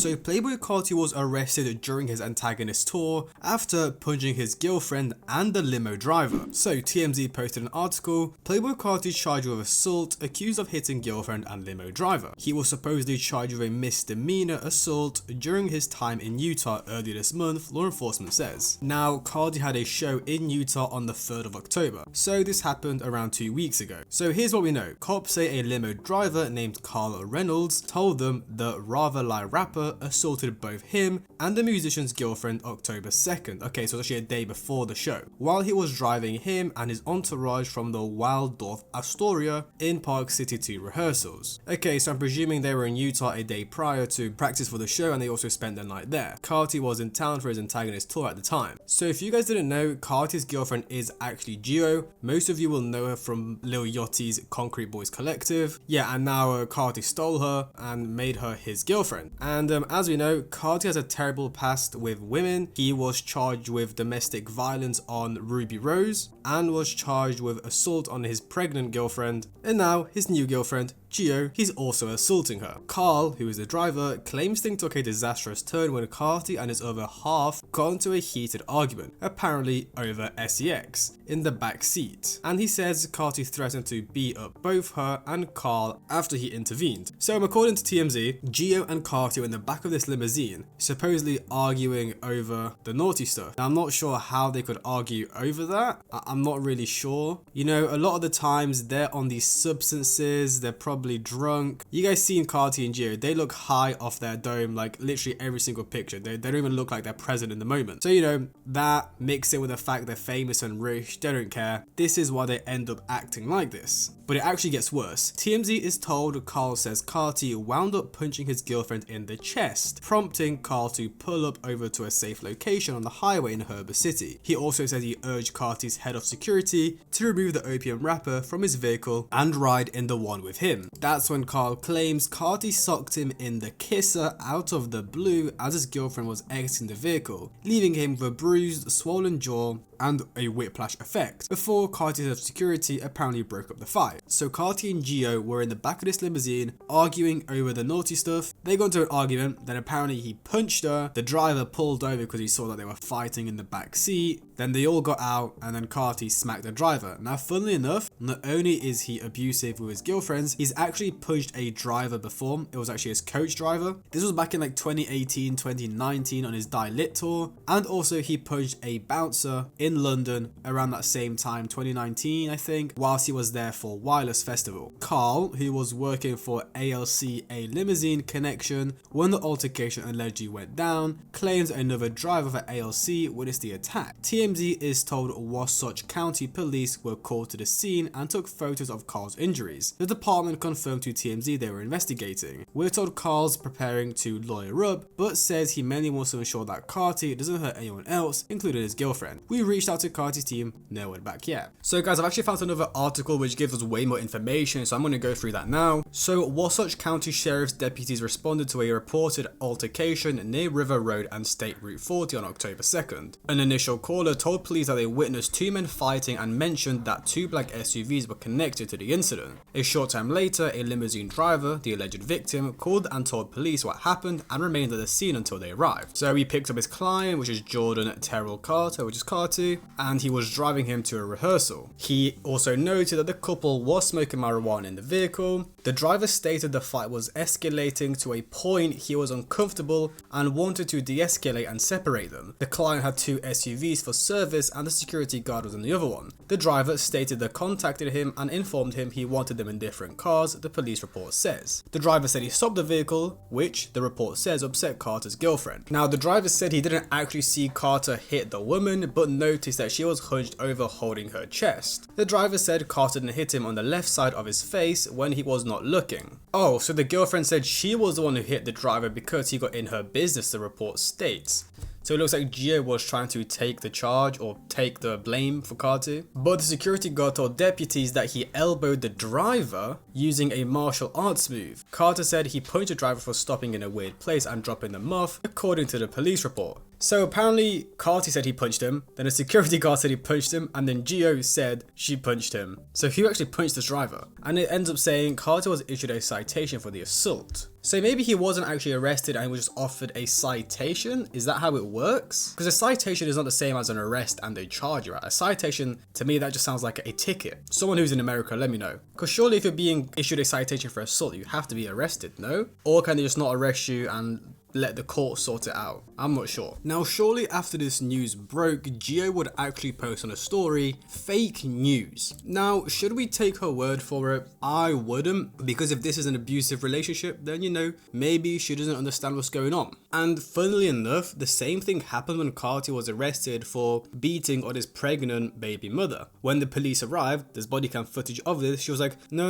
So Playboi Carti was arrested during his antagonist tour after punching his girlfriend and the limo driver. So TMZ posted an article, Playboi Carti charged with assault, accused of hitting girlfriend and limo driver. He was supposedly charged with a misdemeanor assault during his time in Utah earlier this month, law enforcement says. Now, Carti had a show in Utah on the 3rd of October, so this happened around 2 weeks ago. So here's what we know. Cops say a limo driver named Carl Reynolds told them the Rather Lie rapper assaulted both him and the musician's girlfriend October 2nd. Okay, so it's actually a day before the show, while he was driving him and his entourage from the Waldorf Astoria in Park City to rehearsals. Okay, so I'm presuming they were in Utah a day prior to practice for the show, and they also spent the night there. Carti was in town for his antagonist tour at the time. So if you guys didn't know, Carti's girlfriend is actually Gio. Most of you will know her from Lil Yachty's Concrete Boys Collective. Yeah, and now Carti stole her and made her his girlfriend. And as we know, Carti has a terrible past with women. He was charged with domestic violence on Ruby Rose and was charged with assault on his pregnant girlfriend, and now his new girlfriend Gio, he's also assaulting her. Carl, who is the driver, claims things took a disastrous turn when Carti and his other half got into a heated argument, apparently over sex, in the back seat. And he says Carti threatened to beat up both her and Carl after he intervened. So according to TMZ, Gio and Carti were in the back of this limousine, supposedly arguing over the naughty stuff. Now, I'm not sure how they could argue over that. I'm not really sure. You know, a lot of the times they're on these substances, they're probably drunk. You guys seen Carti and Gio, they look high off their dome, like literally every single picture. They don't even look like they're present in the moment. So, you know, that mixed in with the fact they're famous and rich, they don't care. This is why they end up acting like this. But it actually gets worse. TMZ is told Carl says Carti wound up punching his girlfriend in the chest, prompting Carl to pull up over to a safe location on the highway in Heber City. He also says he urged Carti's head of security to remove the opium wrapper from his vehicle and ride in the one with him. That's when Carl claims Carti socked him in the kisser out of the blue as his girlfriend was exiting the vehicle, leaving him with a bruised, swollen jaw and a whiplash effect, before Carti's head of security apparently broke up the fight. So Carti and Gio were in the back of this limousine arguing over the naughty stuff. They got into an argument, then apparently he punched her. The driver pulled over because he saw that they were fighting in the back seat. Then they all got out and then Carti smacked the driver. Now, funnily enough, not only is he abusive with his girlfriends, he's actually punched a driver before. It was actually his coach driver. This was back in like 2018, 2019 on his Die Lit tour. And also he punched a bouncer in London around that same time, 2019 I think, whilst he was there for Wireless Festival. Carl, who was working for ALC, a limousine connection, when the altercation allegedly went down, claims another driver for ALC witnessed the attack. TMZ is told Wasatch County Police were called to the scene and took photos of Carl's injuries. The department confirmed to TMZ they were investigating. We're told Carl's preparing to lawyer up, but says he mainly wants to ensure that Carti doesn't hurt anyone else, including his girlfriend. We reached out to Carti's team, no one back yet. So guys, I've actually found another article which gives us way more information, so I'm going to go through that now. So Wasatch County Sheriff's deputies responded to a reported altercation near River Road and State Route 40 on October 2nd. An initial caller told police that they witnessed two men fighting and mentioned that two black SUVs were connected to the incident. A short time later, a limousine driver, the alleged victim, called and told police what happened and remained at the scene until they arrived. So he picked up his client, which is Jordan Terrell Carter, which is Carti, and he was driving him to a rehearsal. He also noted that the couple was smoking marijuana in the vehicle. The driver stated the fight was escalating to a point he was uncomfortable and wanted to de-escalate and separate them. The client had two SUVs for service and the security guard was in the other one. The driver stated they contacted him and informed him he wanted them in different cars, the police report says. The driver said he stopped the vehicle, which the report says upset Carter's girlfriend. Now, the driver said he didn't actually see Carter hit the woman, but noticed that she was hunched over holding her chest. The driver said Carter didn't hit him on the left side of his face when he was not looking. Oh, so the girlfriend said she was the one who hit the driver because he got in her business, the report states. So it looks like Gio was trying to take the charge or take the blame for Carti. But the security guard told deputies that he elbowed the driver using a martial arts move. Carter said he punched the driver for stopping in a weird place and dropping them off, according to the police report. So apparently Carti said he punched him, then a security guard said he punched him, and then Gio said she punched him. So who actually punched this driver? And it ends up saying Carti was issued a citation for the assault. So maybe he wasn't actually arrested and was just offered a citation? Is that how it works? Because a citation is not the same as an arrest and a charge, right? A citation, to me, that just sounds like a ticket. Someone who's in America, let me know. Because surely if you're being issued a citation for assault, you have to be arrested, no? Or can they just not arrest you and let the court sort it out? I'm not sure. Now, shortly after this news broke, Gio would actually post on a story, fake news. Now, should we take her word for it? I wouldn't, because if this is an abusive relationship, then you know, maybe she doesn't understand what's going on. And funnily enough, the same thing happened when Carti was arrested for beating on his pregnant baby mother. When the police arrived, there's body cam footage of this, she was like, no,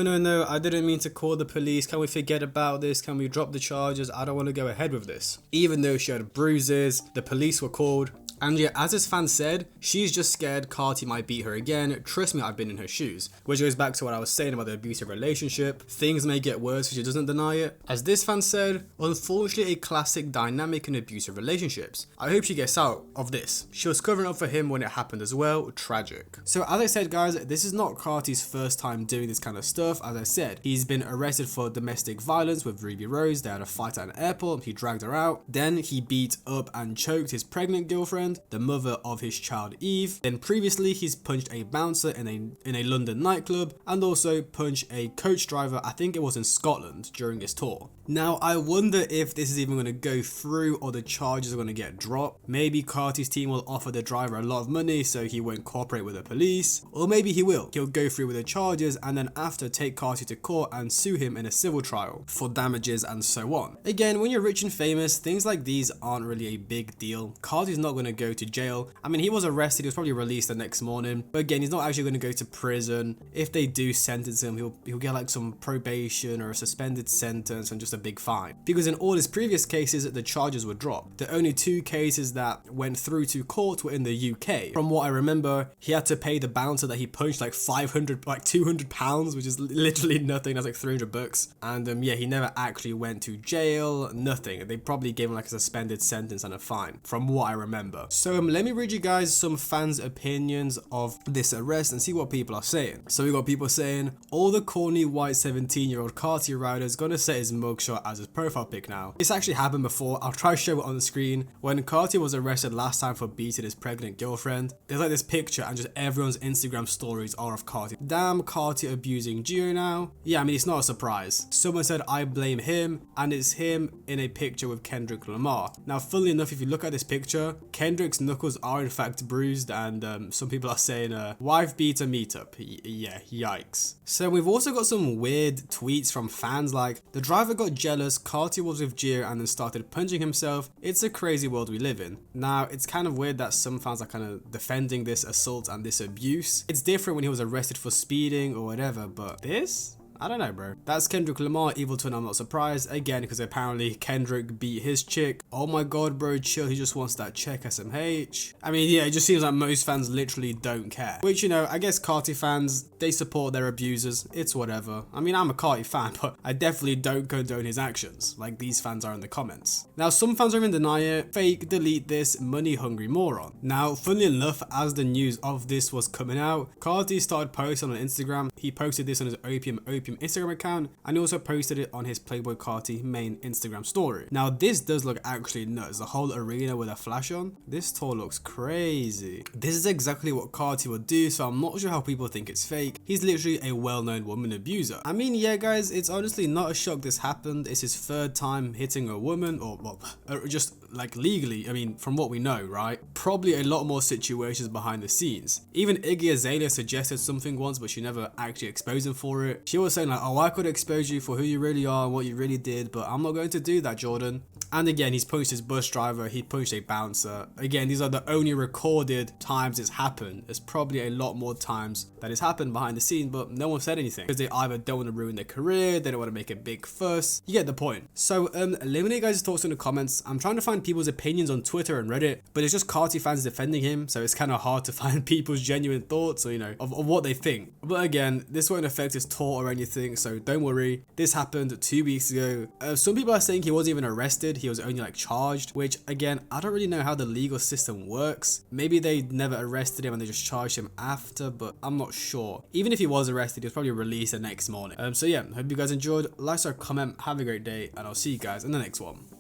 I didn't mean to call the police. Can we forget about this? Can we drop the charges? I don't want to go ahead with this. Even though she had bruises, the police were called. And yeah, as his fan said, she's just scared Carti might beat her again. Trust me, I've been in her shoes. Which goes back to what I was saying about the abusive relationship. Things may get worse if she doesn't deny it. As this fan said, unfortunately a classic dynamic in abusive relationships. I hope she gets out of this. She was covering up for him when it happened as well. Tragic. So as I said, guys, this is not Carti's first time doing this kind of stuff. As I said, he's been arrested for domestic violence with Ruby Rose. They had a fight at an airport. He dragged her out. Then he beat up and choked his pregnant girlfriend, the mother of his child Eve. Then previously he's punched a bouncer in a London nightclub and also punched a coach driver, I think it was in Scotland, during his tour. Now I wonder if this is even going to go through or the charges are going to get dropped. Maybe Carti's team will offer the driver a lot of money so he won't cooperate with the police, or maybe he will. He'll go through with the charges and then after take Carti to court and sue him in a civil trial for damages and so on. Again, when you're rich and famous, things like these aren't really a big deal. Carti's not going to go to jail. I mean, he was arrested, he was probably released the next morning, but again, he's not actually going to go to prison. If they do sentence him, he'll get like some probation or a suspended sentence and just a big fine. Because in all his previous cases, the charges were dropped. The only two cases that went through to court were in the UK. From what I remember, he had to pay the bouncer that he punched like 200 pounds, which is literally nothing. That's like 300 bucks. And yeah, he never actually went to jail, nothing. They probably gave him like a suspended sentence and a fine, from what I remember. So let me read you guys some fans' opinions of this arrest and see what people are saying. So we got people saying, all the corny white 17-year-old Carti rider's gonna set his mugshot as his profile pic now. This actually happened before. I'll try to show it on the screen. When Carti was arrested last time for beating his pregnant girlfriend, there's like this picture and just everyone's Instagram stories are of Carti. Damn, Carti abusing Gio now. Yeah, I mean, it's not a surprise. Someone said, I blame him, and it's him in a picture with Kendrick Lamar. Now, funnily enough, if you look at this picture, Kendrick's knuckles are in fact bruised, and some people are saying, wife beater meetup. Yeah, yikes. So we've also got some weird tweets from fans like, the driver got jealous, Carti was with Gio and then started punching himself. It's a crazy world we live in. Now, it's kind of weird that some fans are kind of defending this assault and this abuse. It's different when he was arrested for speeding or whatever, but this? I don't know, bro. That's Kendrick Lamar, evil twin, I'm not surprised. Again, because apparently Kendrick beat his chick. Oh my god, bro, chill, he just wants that check, SMH. I mean, yeah, it just seems like most fans literally don't care. Which, you know, I guess Carti fans, they support their abusers. It's whatever. I mean, I'm a Carti fan, but I definitely don't condone his actions, like these fans are in the comments. Now, some fans are even denying it. Fake, delete this, money-hungry moron. Now, funnily enough, as the news of this was coming out, Carti started posting on Instagram. He posted this on his Opium Instagram account, and he also posted it on his Playboi Carti main Instagram story. Now this does look actually nuts, the whole arena with a flash on. This tour looks crazy. This is exactly what Carti would do, so I'm not sure how people think it's fake. He's literally a well-known woman abuser. I mean, yeah guys, it's honestly not a shock this happened. It's his third time hitting a woman, or well, just like legally, I mean, from what we know, right? Probably a lot more situations behind the scenes. Even Iggy Azalea suggested something once, but she never actually exposed him for it. She was saying like, oh, I could expose you for who you really are and what you really did, but I'm not going to do that, Jordan. And again, he's punched his bus driver, he punched a bouncer. Again, these are the only recorded times it's happened. There's probably a lot more times that it's happened behind the scene, but no one said anything because they either don't want to ruin their career, they don't want to make a big fuss. You get the point. So let me know you guys' thoughts in the comments. I'm trying to find people's opinions on Twitter and Reddit, but it's just Carti fans defending him, so it's kind of hard to find people's genuine thoughts or, you know, of what they think. But again, this won't affect his tour or anything. anything, so don't worry. This happened 2 weeks ago. Some people are saying he wasn't even arrested, he was only like charged, which again, I don't really know how the legal system works. Maybe they never arrested him and they just charged him after, but I'm not sure. Even if he was arrested, he was probably released the next morning. So yeah, hope you guys enjoyed. Like, comment, have a great day, and I'll see you guys in the next one.